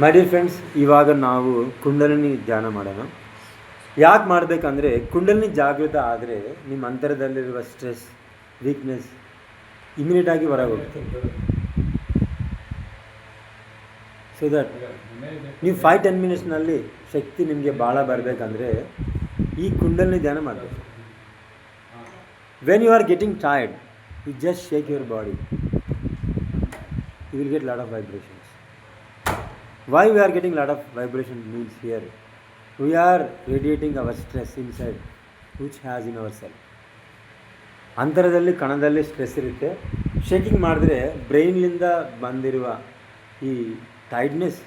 My dear friends, ಇವಾಗ ನಾವು ಕುಂಡಲಿನಿ ಧ್ಯಾನ ಮಾಡೋಣ. ಯಾಕೆ ಮಾಡಬೇಕಂದ್ರೆ ಕುಂಡಲಿನಿ ಜಾಗೃತ ಆದರೆ ನಿಮ್ಮ ಅಂತರದಲ್ಲಿರುವ ಸ್ಟ್ರೆಸ್, ವೀಕ್ನೆಸ್ ಇಮಿಡಿಯೇಟಾಗಿ ಹೊರಗೆ ಹೋಗುತ್ತೆ. ಸೊ ದಟ್ ನೀವು 5-10 ಮಿನಿಟ್ಸ್ನಲ್ಲಿ ಶಕ್ತಿ ನಿಮಗೆ ಭಾಳ ಬರಬೇಕಂದ್ರೆ ಈ ಕುಂಡಲಿನಿ ಧ್ಯಾನ ಮಾಡಬೇಕು. When you are getting tired, you just shake your body, you will get lot of vibrations. Why we are getting lot of vibration means here we are radiating our stress inside which has in our cell. ಅಂತರದಲ್ಲಿ ಕಣದಲ್ಲಿ stress ಇರುತ್ತೆ. Shaking ಮಾಡಿದ್ರೆ ಬ್ರೈನ್ಲಿಂದ ಬಂದಿರುವ ಈ ಟೈಡ್ನೆಸ್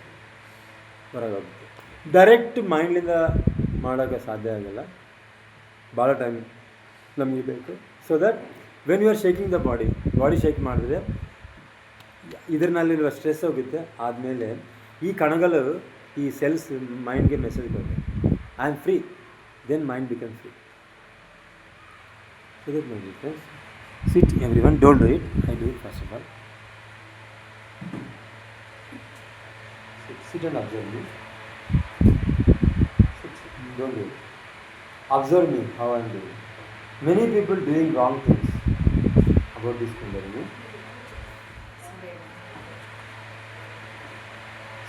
ಹೊರಗೋಗುತ್ತೆ. Direct ಮೈಂಡ್ಲಿಂದ ಮಾಡೋಕ್ಕೆ ಸಾಧ್ಯ ಆಗಲ್ಲ, ಭಾಳ ಟೈಮ್ ನಮಗೆ ಬೇಕು. So that when you are shaking the body shake ಮಾಡಿದ್ರೆ ಇದರಲ್ಲಿರುವ ಸ್ಟ್ರೆಸ್ ಹೋಗುತ್ತೆ. ಆದಮೇಲೆ ಈ ಕಣಗಳು ಈ ಸೆಲ್ಸ್ ಮೈಂಡ್ಗೆ ಮೆಸೇಜ್ ಬರುತ್ತೆ, I am free. Then mind become free. So that my friends, sit every one, don't do it, I do it first of all. Sit and observe me. Don't do it. Observe me how I am doing. Many people doing wrong things about this Kundalini.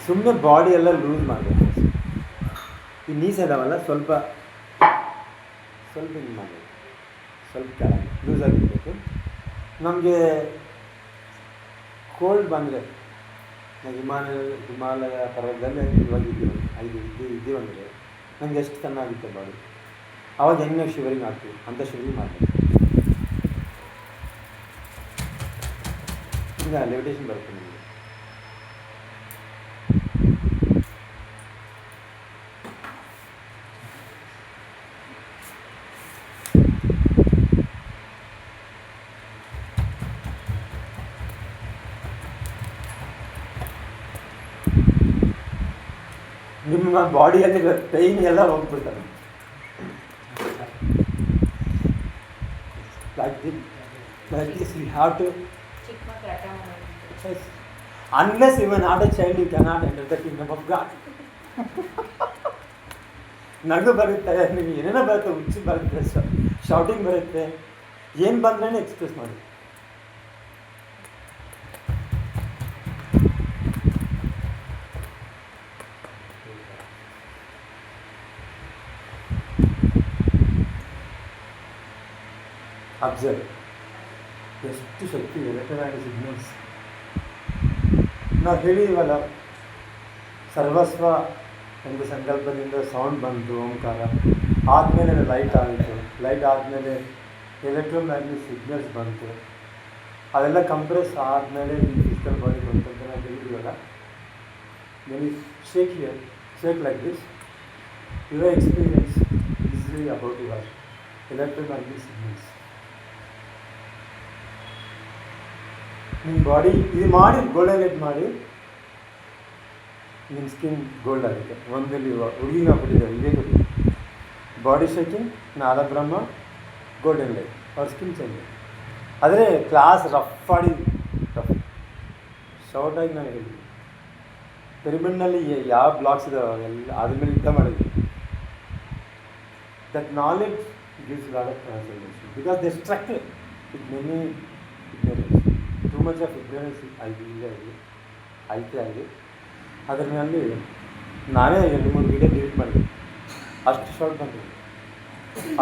ಸುಮ್ಮನೆ body ಎಲ್ಲ loose ಮಾಡಬೇಕು. ಈ knees ಇದಾವಲ್ಲ ಸ್ವಲ್ಪ ಹಿಂಗೆ ಮಾಡಬೇಕು, ಸ್ವಲ್ಪ ಕೆಳಗೆ ಲೂಸ್ ಆಗಿರಬೇಕು. ನಮಗೆ ಕೋಲ್ಡ್ ಬಂದರೆ ಹಿಮಾಲಯ ಪರ್ವತದಲ್ಲಿ ಇವಾಗ ಇದ್ದೀವಿ ಅಂದರೆ ನನಗೆ ಎಷ್ಟು ಚೆನ್ನಾಗಿರುತ್ತೆ ಬಾಡಿ. ಆವಾಗ ಹೆಂಗೆ ಶಿವರಿಂಗ್ ಆಗ್ತೀವಿ ಅಂತ ಶಿವರಿಂಗ್ ಮಾಡಬೇಕು. ಈಗ ಲೆವಿಟೇಷನ್ ಬರುತ್ತೆ ನಿಮಗೆ. ನಿಮ್ಮ ಬಾಡಿಯಲ್ಲಿ ಪೈನ್ ಎಲ್ಲ ಹೋಗ್ಬಿಡ್ತಾರೆ. Like this we have to, unless even not a child you cannot enter the kingdom of God. ನಗು ಬರುತ್ತೆ, ನಿಮಗೆ ಏನೇನೋ ಬರುತ್ತೆ, ಹುಚ್ಚು ಬರುತ್ತೆ, ಶೌಟಿಂಗ್ ಬರುತ್ತೆ, ಏನು ಬಂದ್ರೇ ಎಕ್ಸ್ಪ್ರೆಸ್ ಮಾಡಿ. ಅಬ್ಸರ್ವ್ ಎಷ್ಟು ಶಕ್ತಿ ಎಲೆಕ್ಟ್ರಾನಿಕ್ ಸಿಗ್ನಲ್ಸ್. ನಾವು ಹೇಳಿದೀವಲ್ಲ, ಸರ್ವಸ್ವ ಒಂದು ಸಂಕಲ್ಪದಿಂದ ಸೌಂಡ್ ಬಂತು, ಓಂಕಾರ ಆದಮೇಲೆ ಲೈಟ್ ಆಯಿತು, ಲೈಟ್ ಆದಮೇಲೆ ಎಲೆಕ್ಟ್ರೋಮ್ಯಾಗ್ನೆಟಿಕ್ ಸಿಗ್ನಲ್ಸ್ ಬಂತು, ಅದೆಲ್ಲ ಕಂಪ್ರೆಸ್ ಆದಮೇಲೆ ಈ ಫಿಸಿಕಲ್ ಬಾಡಿ ಬಂತು ಅಂತ ನಾವು ಹೇಳಿದೀವಲ್ಲ. When you shake here, shake like this, your experience easily about your electromagnetic signals. ನಿಮ್ಮ ಬಾಡಿ ಇದು ಮಾಡಿ ಗೋಲ್ಡನ್ ಲೈಟ್ ಮಾಡಿ ನಿಮ್ಮ ಸ್ಕಿನ್ ಗೋಲ್ಡ್ ಆಗುತ್ತೆ. ಒಂದಲ್ಲಿ ಹುಡುಗಿನ ಹಾಕ್ಬಿಟ್ಟಿದ್ದಾರೆ, ಇದೇ ಗೊತ್ತು. Body shaking, Nadabrahma, golden light, ಅವ್ರ ಸ್ಕಿನ್ ಚೇಂಜ್. ಆದರೆ ಕ್ಲಾಸ್ ರಫ್ ಆಡಿ ಶಾರ್ಟಾಗಿ ನಾನು ಹೇಳಿದ್ವಿ. ಪಿರಮಿಡ್ನಲ್ಲಿ ಯಾವ ಬ್ಲಾಕ್ಸ್ ಇದಾವೆ ಎಲ್ಲ ಅದ್ರ ಮೇಲೆ ಯುದ್ಧ ಮಾಡಿದ್ವಿ. That knowledge gives lot of transformation because they struck with many ignorance. Too much of ignorance ಆಗಿ ಅದರಲ್ಲಿ ನಾನೇ 2-3 ವೀಡಿಯೋ ಡಿಲೀಟ್ ಮಾಡಿದೆ, ಅಷ್ಟು ಶಾರ್ಟ್ ಬಂತು.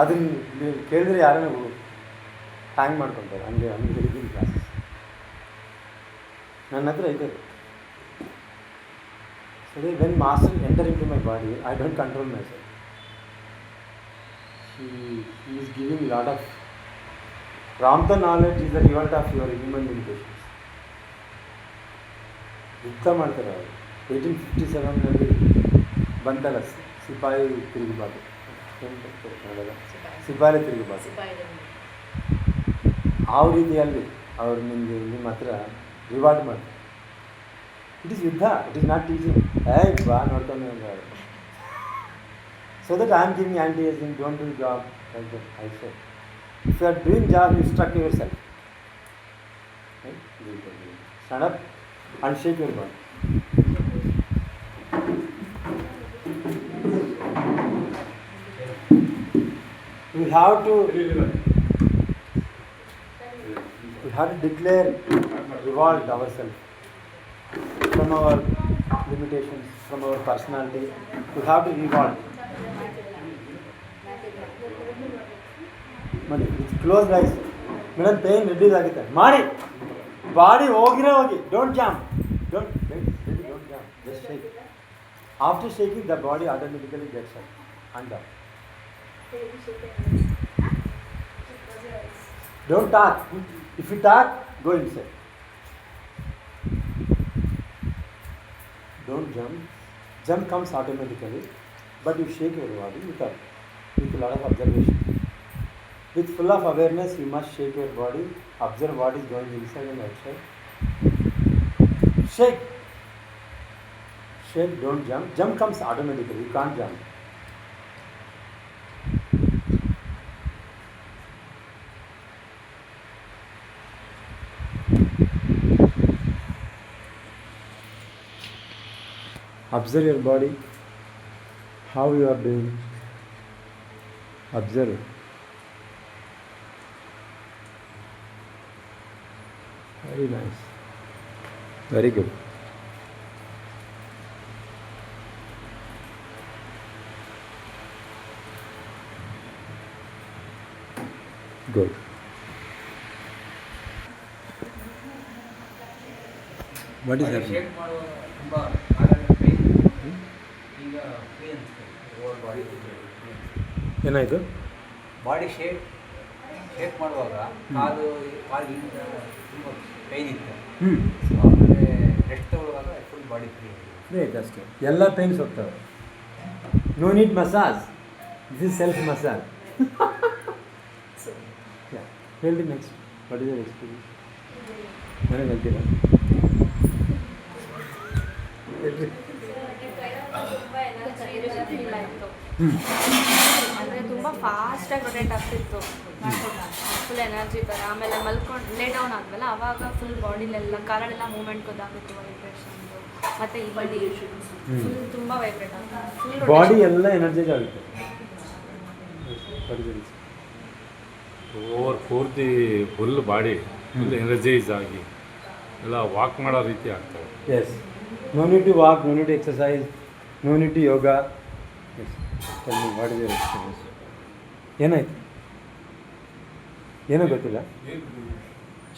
ಅದನ್ನು ನೀವು ಕೇಳಿದ್ರೆ ಯಾರನ್ನ ಹ್ಯಾಂಗ್ ಮಾಡ್ಕೊತಾರೆ, ಹಂಗೆ ಹೇಳಿದ್ದೀನಿ ಕ್ಲಾಸಸ್ ನನ್ನ ಹತ್ರ ಇದೆ. ಸರಿ, when master enter into ಮೈ ಬಾಡಿ, I don't control myself. He is giving lot of Ramtha knowledge is the result of your human limitations. ಯುದ್ಧ ಮಾಡ್ತಾರೆ ಅವರು. 1857ನಲ್ಲಿ ಬಂತಲ್ಲ ಸಿಪಾಯಿ ತಿರುಗುಬಾತು, ಸಿಪಾಯಿ ತಿರುಗುಬಾತು. ಆ ರೀತಿಯಲ್ಲಿ ಅವರು ನಿಮ್ಮ ಹತ್ರ ರಿವಾರ್ಡ್ ಮಾಡ್ತಾರೆ. ಇಟ್ ಈಸ್ ಯುದ್ಧ, ಇಟ್ ಈಸ್ ನಾಟ್ ಟೀಚಿಂಗ್. ಬಾ ನೋಡ್ಕೊಂಡು ಅಂತ. So that I am giving anti-aging, don't do job like that. I said, if you are doing job, you struck yourself. Right? Stand up and shake your body. we have to declare revolt ourselves from our limitations, from our personality. We have to revolt. Mani, close eyes. Madam, pain reduce agita. Mari, body hogi. Don't jump. Don't jump. Just shake. After shaking, the body automatically gets up and up. Don't talk. If you talk, go inside. Don't jump. Jump comes automatically, but you shake your body with a lot of observation. With full of awareness, you must shake your body, observe what is going inside and outside. Shake. Shake, don't jump. Jump comes automatically, you can't jump. Observe your body, how you are doing. Observe it. Very nice. Very good. Good. What is happening? ಏನಾಯಿತು? Body shake ಮಾಡುವಾಗ ಕಾಲು ತುಂಬ pine ಇತ್ತು. ಆಮೇಲೆ rest ತಗೊಳ್ಳುವಾಗ full body free ಆಗಿದೆ ಅಷ್ಟೇ. ಎಲ್ಲ pains ಹೋಗ್ತವೆ. No need massage. This is self massage. ಹೇಳಿ next. What is your experience? ನನಗೆ ಹೇಳ್ತೀರಾ? ಅಂದರೆ ತುಂಬ ಫಾಸ್ಟಾಗಿ ರೊಟೇಟ್ ಆಗ್ತಿತ್ತು, ಫುಲ್ ಎನರ್ಜಿ ಥರ. ಆಮೇಲೆ ಮಲ್ಕೊಂಡು ಲೇ ಡೌನ್ ಆದ್ಮೇಲೆ ಆವಾಗ ಫುಲ್ ಬಾಡಿಲೆಲ್ಲ ಕಾಲಲ್ಲೆಲ್ಲ ಮೂವ್ಮೆಂಟ್ ಗೊತ್ತಾಗುತ್ತೆ, ವೈಬ್ರೇಷನ್ದು. ಮತ್ತು ಈ ಬಾಡಿ ಫುಲ್ ತುಂಬ ವೈಬ್ರೇಟ್ ಆಗುತ್ತೆ, ಫುಲ್ ಬಾಡಿ ಎಲ್ಲ ಎನರ್ಜೈಸ್ ಆಗುತ್ತೆ. ಪೂರ್ತಿ ಫುಲ್ ಬಾಡಿ ಫುಲ್ ಎನರ್ಜೈಸ್ ಆಗಿ ಎಲ್ಲ ವಾಕ್ ಮಾಡೋ ರೀತಿ ಆಗ್ತವೆ. Yes, no need to walk, no need to exercise, no need to yoga. Yes, what is your experience? ಏನಾಯ್ತು? ಏನೋ ಗೊತ್ತಿಲ್ಲ.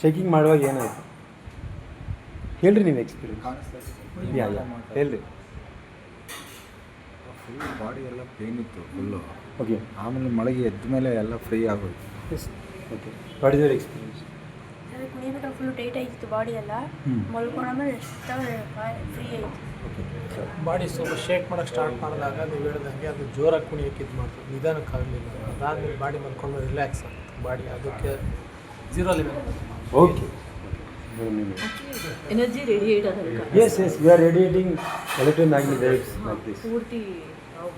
ಶೇಕಿಂಗ್ ಮಾಡುವಾಗ ಏನಾಯಿತು ಹೇಳ್ರಿ ನೀವು ಎಕ್ಸ್ಪೀರಿಯನ್ಸ್. ಯಾ ಹೇಳ್ರಿ. ಫುಲ್ ಬಾಡಿ ಎಲ್ಲ ಪೇನ್ ಇತ್ತು ಫುಲ್ಲು. ಓಕೆ. ಆಮೇಲೆ ಮಳೆಗೆ ಎದ್ದ ಮೇಲೆ ಎಲ್ಲ ಫ್ರೀ ಆಗೋಯ್ತು. Yes, okay. What is your experience? ಕುಣಿಬಿಟ್ಟು ಫುಲ್ ಟೈಟ್ ಆಗಿತ್ತು ಬಾಡಿ ಎಲ್ಲ, ಮಲ್ಕೊಂಡಾದ್ಮೇಲೆ ಎಷ್ಟು ಫ್ರೀ ಆಯಿತು. ಬಾಡಿ ಸ್ವಲ್ಪ ಶೇಕ್ ಮಾಡೋಕ್ಕೆ ಸ್ಟಾರ್ಟ್ ಮಾಡಿದಾಗ ನೀವು ಹೇಳ್ದಂಗೆ ಅದು ಜೋರಾಗಿ ಕುಣಿಯೋಕೆ ಇದು ಮಾಡ್ತೀವಿ, ನಿಧಾನಕ್ಕಾಗಲಿಲ್ಲ. ಅದಾದಮೇಲೆ ಬಾಡಿ ಮಲ್ಕೊಂಡು ರಿಲ್ಯಾಕ್ಸ್ ಆಗುತ್ತೆ ಬಾಡಿ, ಅದಕ್ಕೆ 0 ಲೆವೆಲ್. ಓಕೆ. ಎನರ್ಜಿ ರೇಡಿಯೇಟ್ ಆದಾಗ yes, we are radiating electromagnetic waves like this. ಪೂರ್ತಿ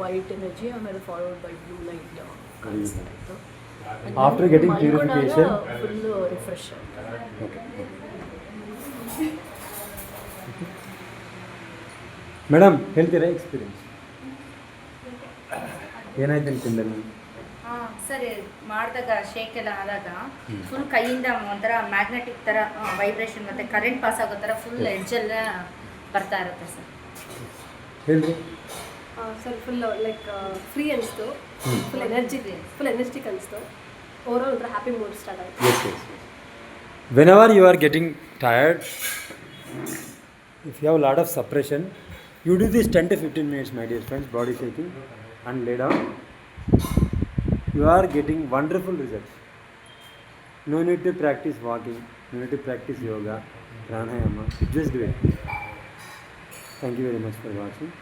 ವೈಟ್ ಎನರ್ಜಿ, ಆಮೇಲೆ ಫಾಲೋಡ್ ಬೈ ಬ್ಲೂ ಲೈಟ್ ಕಾಣಿಸ್ತಾ ಇತ್ತು. After getting purification, full refresh. Madam ಹೇಳ್ತೀರಾ ಎಕ್ಸ್ಪೀರಿಯನ್ಸ್ ಏನಾಯ್ತು ಅನ್ಕೊಂಡೆ? ಹಾಂ ಸರಿ, ಮಾಡಿದಾಗ ಶೇಕ್ ಎಲ್ಲ ಆದಾಗ ಫುಲ್ ಕೈಯಿಂದ ಒಂಥರ ಮ್ಯಾಗ್ನೆಟಿಕ್ ಥರ ವೈಬ್ರೇಷನ್ ಮತ್ತು ಕರೆಂಟ್ ಪಾಸ್ ಆಗೋ ಥರ ಫುಲ್ ಎಡ್ಜೆಲ್ಲ ಬರ್ತಾ ಇರುತ್ತೆ ಸರ್. ಹೇಳ್ರಿ. ಸರ್ ಫುಲ್ ಲೈಕ್ ಫ್ರೀ ಅನಿಸ್ತು, ಫುಲ್ ಎನರ್ಜಿಟಿಕ್ ಅನಿಸ್ತು. ಓವರಾಲ್ ಒಂಥರ ಹ್ಯಾಪಿ ಮೂಡ್ ಸ್ಟಾರ್ಟ್ ಆಯಿತು. Yes. Whenever you are getting tired, if you have a lot of suppression, you do this 10 to 15 minutes, my dear friends, body shaking and lay down. You are getting wonderful results. No need to practice walking, no need to practice yoga, pranayama, just do it. Thank you very much for watching.